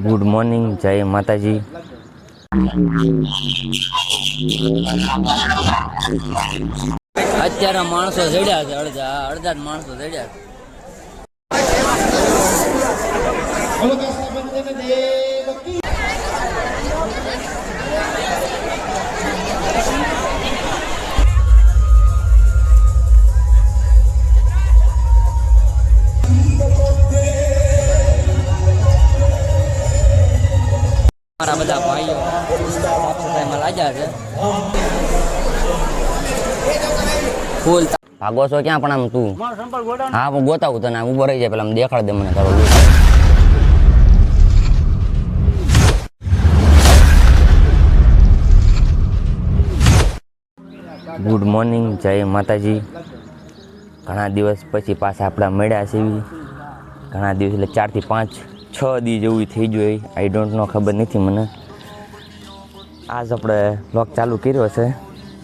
Good morning, જય માતાજી. અત્યારે માણસો જડ્યા છે, અડધા માણસો જડ્યા છે. મારા બધા ભાઈઓ સાફ સફાઈમાં લાગ્યા છે. ફૂલ ભાગો છો ક્યાં પણ આમ તું? હા હું ગોતાવું તને, ઉભો રહી જાય પેલા આમ દેખાડ દે મને તારો. ગુડ મોર્નિંગ, જય માતાજી. ઘણા દિવસ પછી પાછા આપણા મળ્યા છે. ઘણા દિવસ એટલે 4 થી 5 6 દી જેવું થઈ ગયું. આઈ ડોન્ટ નો, ખબર નથી મને. આજ આપણે બ્લોગ ચાલુ કર્યો છે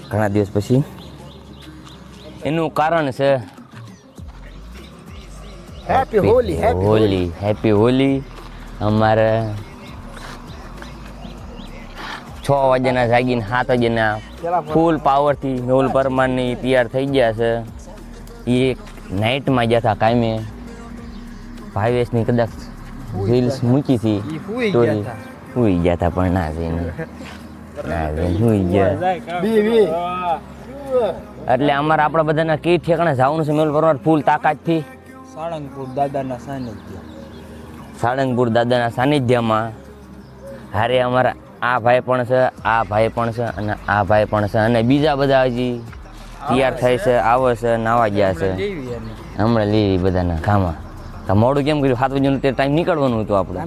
ઘણા દિવસ પછી. એનું કારણ છે હેપી હોલી. અમારે 6 વાગ્યાના જાગીને 7 વાગ્યાના ફૂલ પાવરથી મેહુલ પરમારની તૈયાર થઈ ગયા છે. એ નાઇટમાં ગયા હતા કાયમે. ભાવેશની કદાચ રીલ્સ મૂકી હતી, સ્ટોરી સુઈ ગયા હતા પણ ના જઈને સુઈ ગયા. એટલે અમારે આપણા બધાના કઈ ઠેકાણે જવાનું છે મેહુલ પરમાર ફૂલ તાકાતથી? સાળંગપુર દાદાના સાનિધ્યમાં. હારે અમારા આ ભાઈ પણ છે, આ ભાઈ પણ છે અને આ ભાઈ પણ છે, અને બીજા બધા હજી તૈયાર થાય છે, આવે છે, નાવા ગયા છે. હમણાં લઈ બધાના ખામાં. મોડું કેમ કર્યું? 7 વાગ્યાનું તે ટાઈમ નીકળવાનું હતું આપણે.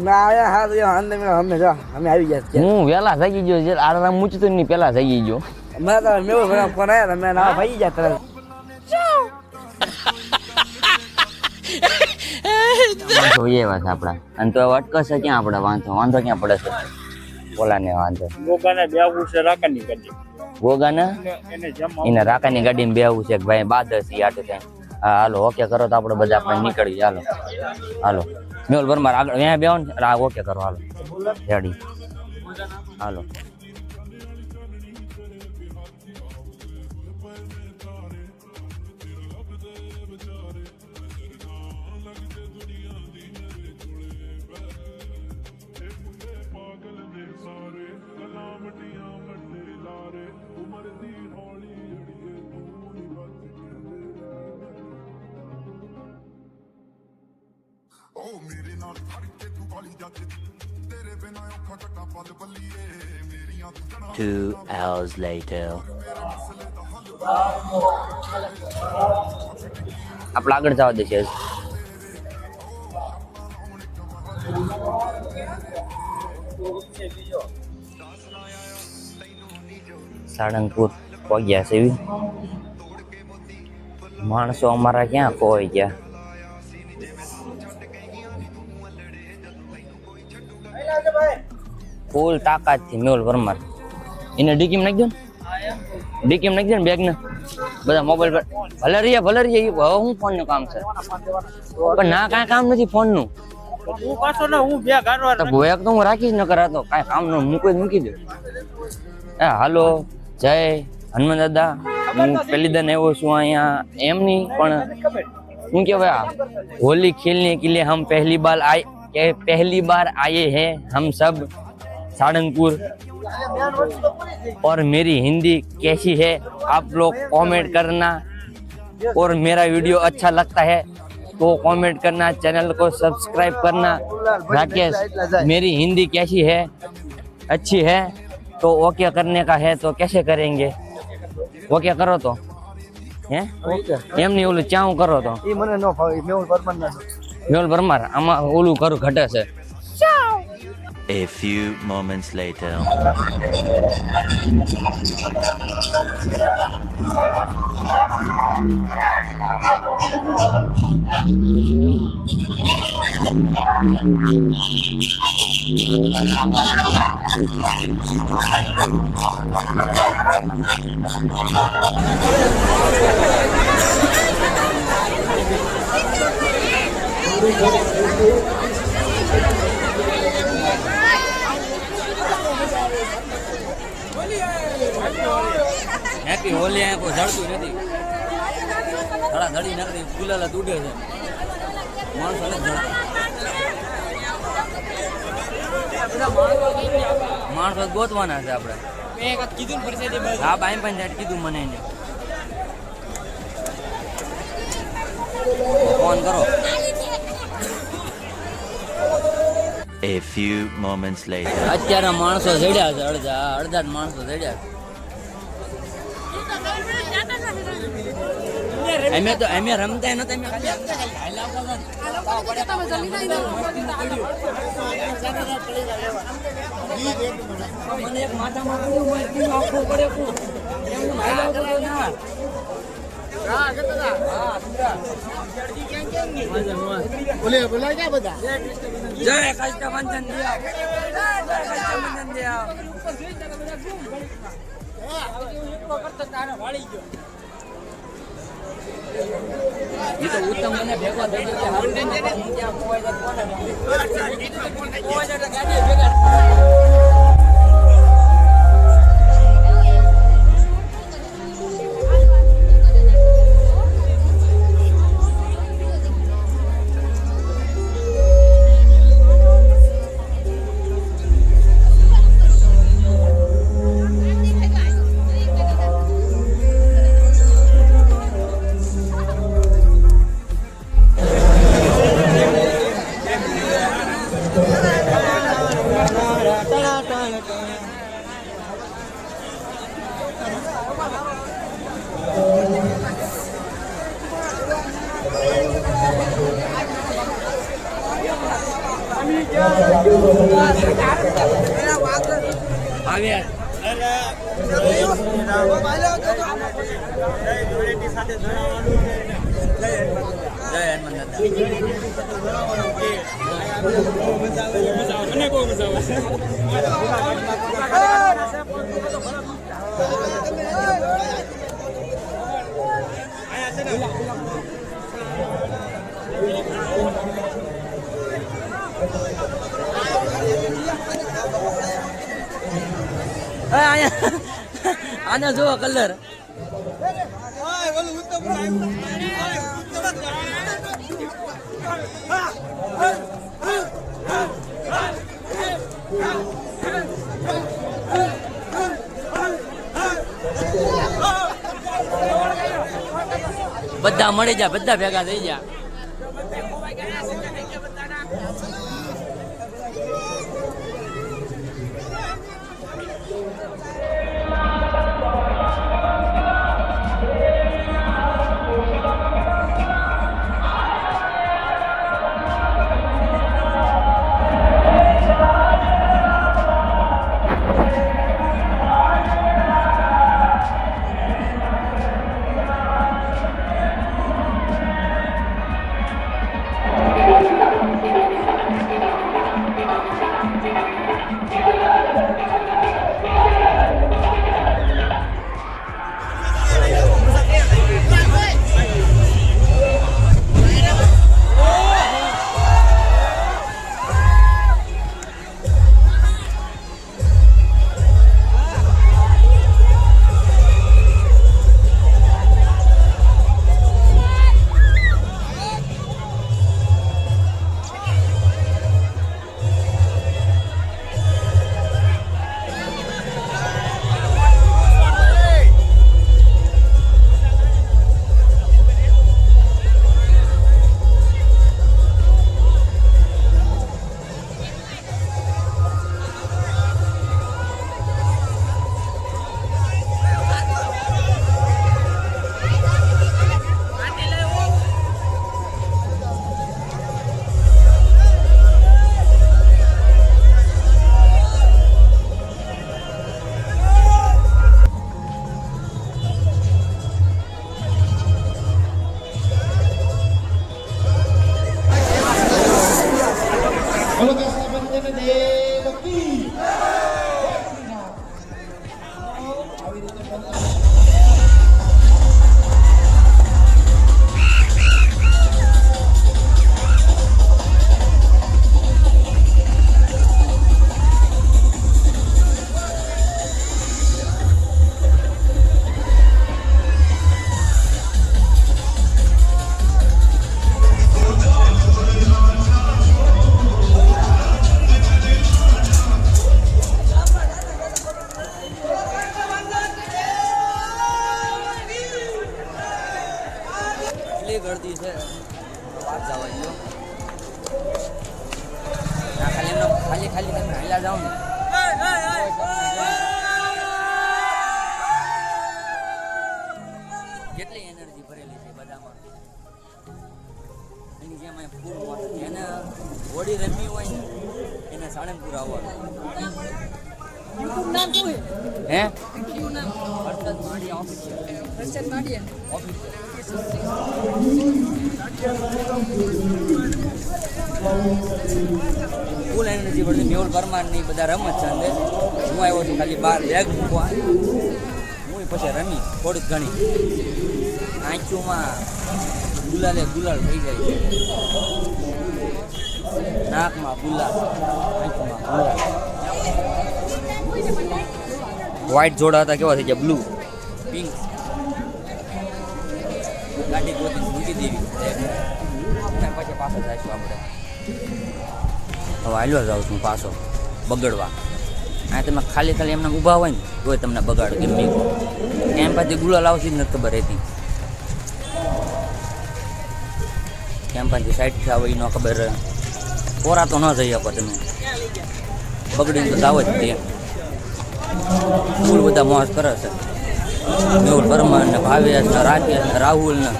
હું વહેલા જાગી ગયો, જે આરામ મૂચતો નહીં પહેલા જાગી ગયો. એવા છે આપડા. અને તો અટકશે ક્યાં આપડે? વાંધો ક્યાં પડે છે? ઓલાને વાંધો ગોગાને એને રાકાની ગાડીમાં બેહવું છે ભાઈ. બાદરથી આટે થાય. હા હાલો, ઓકે કરો તો આપણે બધા આપણે નીકળીએ. હાલો મેહુલ પરમાર આગળ અહીંયા બેહો ને. આ ઓકે કરો, હાલો રેડી, હાલો. ओ मेरे नाल खड़ के तू वाली जाते तेरे बिना औखा कट्टा पल बल्लीए मेरियां तू जना 2 hours later. આપણે આગળ જવા દે છે. સાળંગપુર પહોંચ્યા છે. માણસો અમારા ક્યાં ખોવાઈ ગયા? ફૂલ તાકાતથી મેહુલ પરમાર. એને ડીકીમ નાખજો ને, ડીકીમ નાખજો ને બેગ ને. બધા મોબાઈલ પર ભલે રહીએ. હવે હું ફોન નું કામ છે પણ ના કાંઈ કામ નથી ફોન નું. બેગ તો હું રાખીશ ન કરાતો કાંઈ કામ નું મૂકી દઉં. હાલો, જય હનુમાન દાદા. હું પહેલી દન આવ્યો છું અહીંયા. એમ નહીં પણ શું કહેવાય, होली खेलने के लिए हम पहली बार आए हैं हम सब सारंगपुर. और मेरी हिंदी कैसी है आप लोग कमेंट करना. और मेरा वीडियो अच्छा लगता है तो कमेंट करना, चैनल को सब्सक्राइब करना. राकेश, मेरी हिंदी कैसी है? अच्छी है तो ओके करने का है तो कैसे करेंगे? ओके करो तो એમ નહીં, ઓલું ચાઉં કરો તો મેહુલ પરમાર આમાં ઓલું કરું ઘટે છે. A few moments later. Happy Holi આ કોઈ જડતું નથી ધડા ધડી નાખી ગુલાલ ઉડે છે માણસો નથી જડતા માણસો ગોતવાના છે આપણે હા બાઈ પણ કીધું મને એને ફોન કરો. A few moments later. અત્યારે માણસો જડ્યા છે અડધા જ માણસો જડ્યા છે અમે રમતા નતા અમે ખાલી મને એક માથામાં આખું પડે બોલાય ક્યાં બધા જય કષ્ટભંજન દેવ જય કષ્ટભંજન દેવ એ તો ઉત્તમ મને ભેગો થઈ ગયો આને જોવો કલર બધા મળી જા બધા ભેગા થઈ જા ખાલી ખાલી તમે હાલ્યા જાઓ ને કેટલી એનર્જી ભરેલી છે બધામાં એની જેમ અહીં ફૂલ મોટ એને હોડી રમવી હોય ને એને સાળંગપુર આવવાનું હે હર્ષદ માળિયા ફૂલ એનર્જી પડતી મેહુલ પરમાર ની બધા રમત છે અંદર હું આવ્યો છું ખાલી બહાર બેગ મૂકવા હું પછી રમી થોડીક ઘણી આંખોમાં ગુલાલ થઈ જાય છે નાકમાં ગુલાલ આંખોમાં ગુલાલ વ્હાઈટ જોડા હતા કેવા થઈ ગયા બ્લુ પિંક ગાડી ગોતી મૂકી દેવી પછી પાછો જઈશું આપણે હવે હાલ્યો જાઉં છું પાછો બગડવા આ તમે ખાલી એમને ઊભા હોય ને તોય તમને બગાડો કેમ નહીં એમ પાછી ગુલાલ આવશે જ નથી ખબર રહેતી કેમ પાછી સાઈડથી આવે એ ન ખબર કોરા તો ન જઈ શકો તમે બગડીને તો જાવ જ તે ફૂલ બધા મોજ કરે છે મેહુલ પરમાર ને ભાવેશ ને રાકેશ ને રાહુલ ને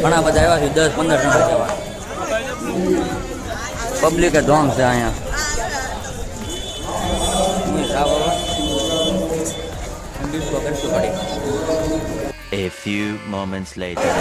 ઘણા બધા એવા છે 10-15 જણા જેવા પબ્લિકે ધોમ છે અહીંયા કરશું પડે. A few moments later.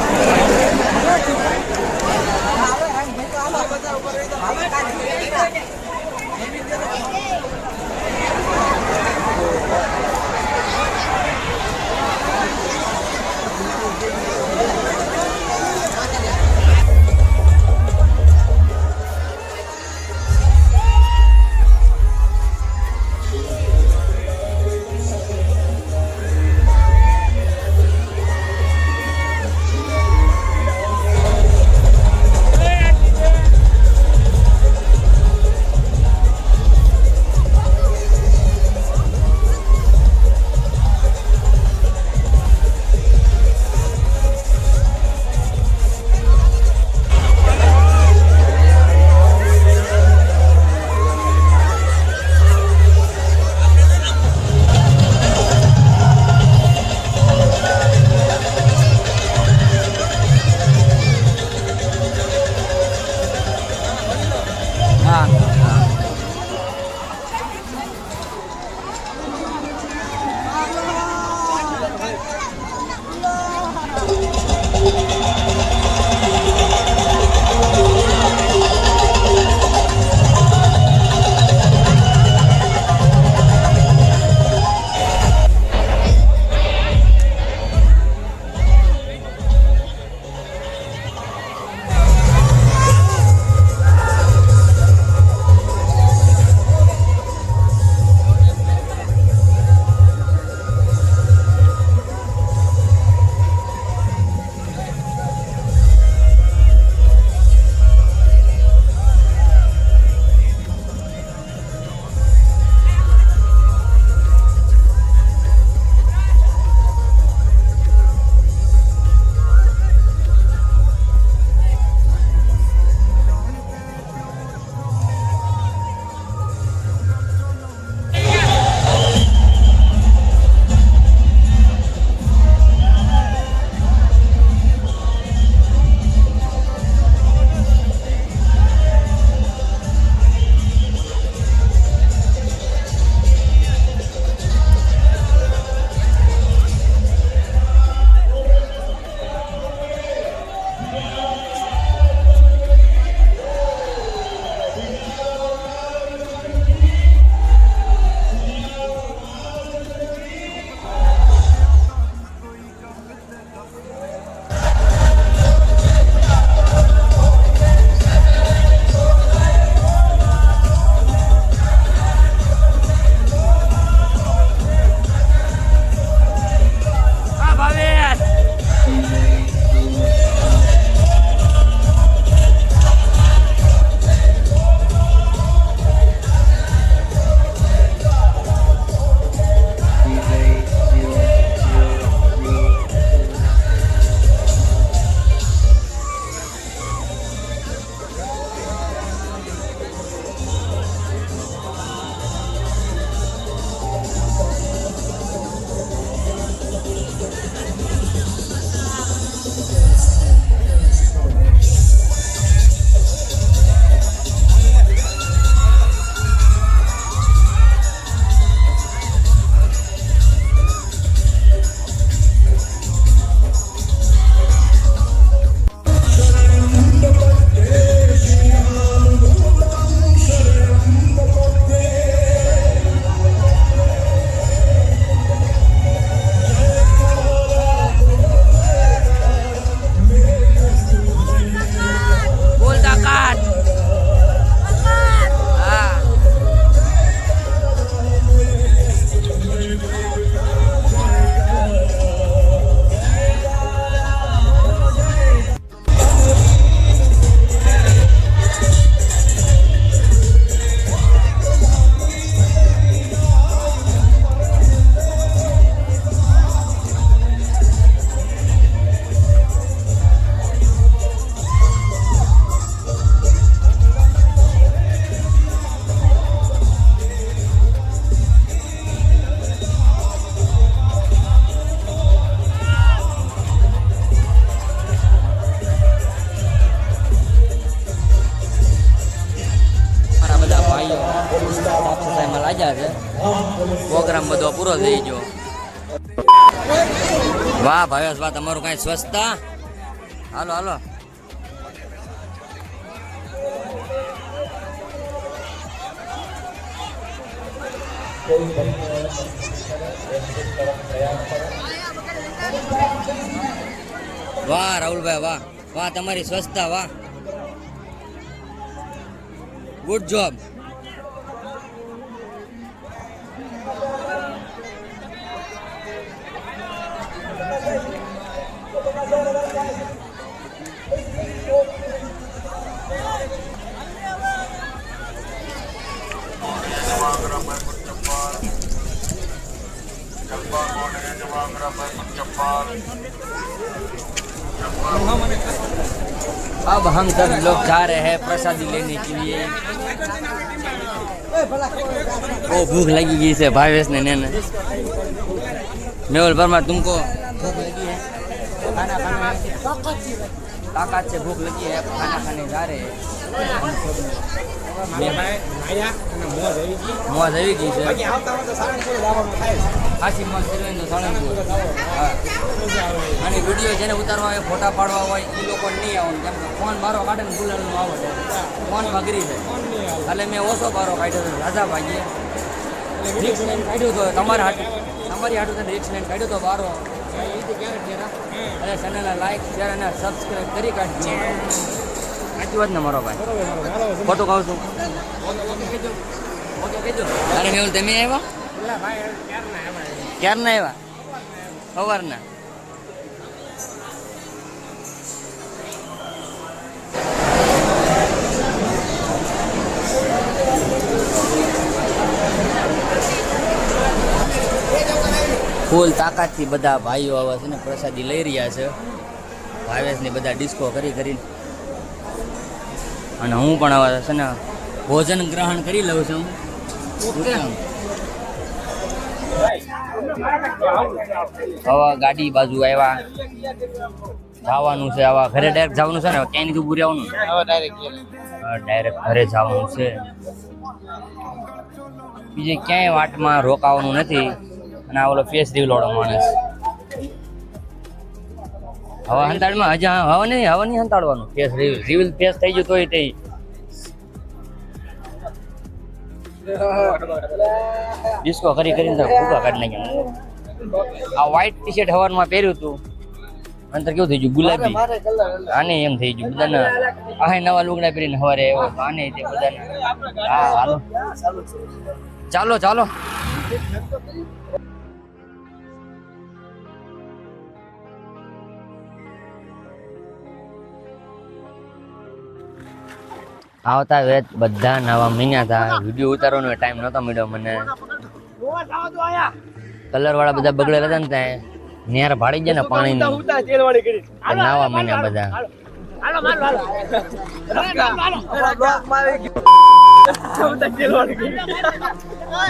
વાગ્યા છે, પ્રોગ્રામ બધો પૂરો થઈ ગયો. વાહ ભાવેશ વાહ, તમારું કાંઈ સ્વચ્છતા. હાલો હાલો. વાહ રાહુલભાઈ વાહ વાહ, તમારી સ્વચ્છતા વાહ, ગુડ જોબ. अब हम सब लोग जा रहे हैं प्रसादी लेने के लिए. ओ भूख लगी गई से भावेश ने नैने. मेहुल परमार, तुमको भूख लगी है? खाना खाना है? ताकत से भूख लगी है, खाना खाने जा रहे हैं. મોજ આવી ગઈ છે. ખાસી મોજ કરવી તો સાળંગપુર. હા, અને વિડીયો જેને ઉતારવા હોય, ફોટા પાડવા હોય એ લોકો નહીં આવવાનું, કેમ કે ફોન બારો કાઢે ને ગુલાલનું આવે ફોન બગડી જાય. એટલે મેં ઓછો બારો કાઢ્યો હતો રાજા ભાઈએ. રિક્સ લઈને કાઢ્યું તો તમારી હાટું રિક્સ લઈને કાઢ્યો તો બારો. અને ચેનલને લાઈક શેર અને સબસ્ક્રાઈબ કરી કાઢજો. સાચી વાત ને મારો ભાઈ, ખોટું કહું છું? ઓકે કહેજો. અરે મેં તમે આવ્યા ક્યારના આવ્યા? સવારના. ફૂલ તાકાતથી બધા ભાઈઓ આવે છે ને પ્રસાદી લઈ રહ્યા છે. ભાવેશની બધા ડિસ્કો કરીને અને હું પણ હવે છે ને ભોજન ગ્રહણ કરી લઉં છું. હવે ગાડી બાજુ આવ્યા, જવાનું છે. હવે ઘરે ડાયરેક્ટ જવાનું છે ને, ક્યાંય નથી ઉભું રહેવાનું, ડાયરેક્ટ ઘરે જવાનું છે. બીજે ક્યાંય વાટમાં રોકાવાનું નથી. અને આ ઓલો ફેસ રિવીલ વાળો માણસ હવે હંતાડમાં હજી હવે નહીં હંતાડવાનું. ફેસ રિવીલ ફેસ થઈ ગયું તોય તે ડિસ્કો કરીને ભૂકા કાઢી નાખ્યા. આ વ્હાઈટ ટી શર્ટ હવારમાં પહેર્યું હતું, અંતર કેવું થઈ ગયું ગુલાબી. આને એમ થઈ ગયું બધાને. આ નવા લુગડા પહેરીને સવારે આવ્યો, આને તે બધાને. હા હાલો ચાલો ચાલો. આવતા વેત બધા નવા મહિના હતા. વિડીયો ઉતારવાનો ટાઈમ નહોતો મળ્યો મને. કલર વાળા બધા બગડેલા હતા ને ત્યાં નેર ભાડી ગયા ને પાણીની. નવા મહિના બધા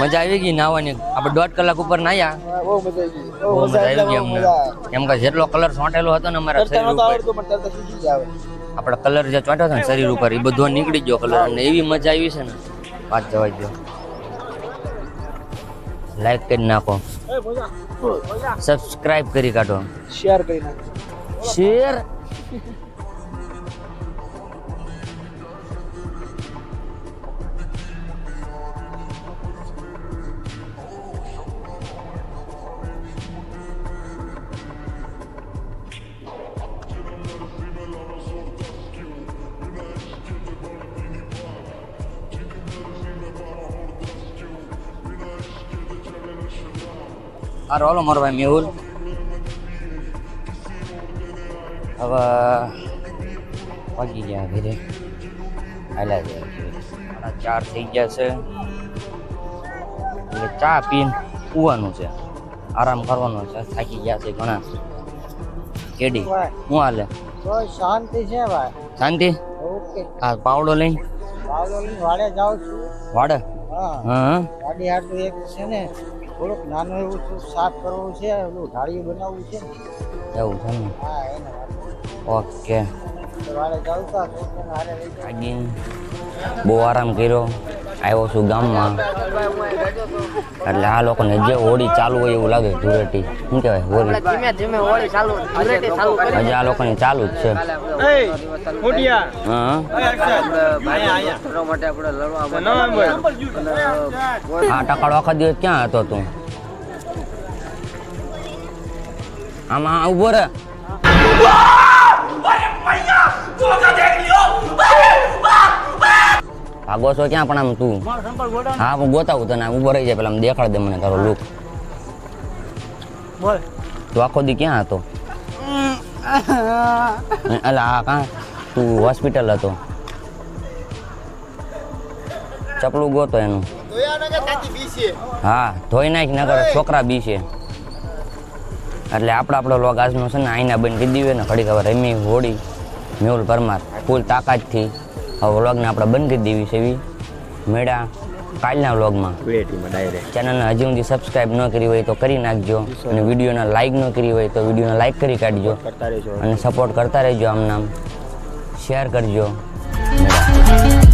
મજા આવી ગઈ નાવાની. આપણે 1.5 કલાક ઉપર નાયા, બહુ મજા આવી ગઈ અમને. કેમ કે જેટલો કલર છોંટેલો હતો ને અમારા શરીર ઉપર, આપણે કલર જે ચોંટ્યો હતો ને શરીર ઉપર, એ બધો નીકળી ગયો કલર. અને એવી મજા આવી છે ને વાત જવા દો. લાઈક કરી નાખો, સબસ્ક્રાઇબ કરી કાઢો, શેર કરી નાખો. શેર. આ રોલો મારો ભાઈ મેહુલ. હવે વાગી ગયા ઘરે, હાલ્યા ગયા 4 થઈ ગયા છે. એટલે ચા પીને ઉવાનું છે, આરામ કરવાનો છે. થાકી ગયા છે ઘણા. કેડી હું હાલે? શાંતિ છે ભાઈ, શાંતિ. ઓકે. આ પાવડો લઈને વાડે જાઉં છું. વાડે? હા. ગાડી હાટું એક છે ને થોડુંક નાનું એવું સાફ કરવું છે, ઓલું ઢાળિયું બનાવવું છે. એવું છે ને? હા એને ઓકે. વાડે જાઉં તો બહુ આરામ કર્યો. આવ્યો છું ગામમાં. એટલે આ લોકોને જે હોળી ચાલુ હોય એવું લાગે ધૂળેટી શું કહેવાય હોળી ધીમે ધીમે હોળી ચાલુ ધૂળેટી ચાલુ કરી હજી આ લોકોની ચાલુ જ છે હા માટે આપણે લડવા આ ટકાળો આખા દિવસ ક્યાં હતો તું આમાં ઉભો રે ભાગો છો ક્યાં પણ આમ તું હા હું ગોતાવું તને ઉભો રહી જાય પેલા આમ દેખાડ દે મને તારો લુક બોલ તું આખો દી ક્યાં હતો અલા હા કાં તું હોસ્પિટલ હતો ચપલું ગોતો એનું હા ધોઈ નાખ નગર છોકરા બી છે એટલે આપણો લોગ આજનો છે ને આઈના બંધ કરી દીધું ને ઘડી ખબર રમી હોળી મેહુલ પરમાર ફૂલ તાકાતથી હવે વ્લોગને આપણે બંધ કરી દેવી છે એવી મેળા કાલના વ્લોગમાં ચેનલને હજી સુધી સબસ્ક્રાઈબ ન કરી હોય તો કરી નાખજો અને વિડીયોને લાઈક ન કરી હોય તો વિડીયોને લાઈક કરી કાઢજો અને સપોર્ટ કરતા રહેજો આમ નામ શેર કરજો મેળા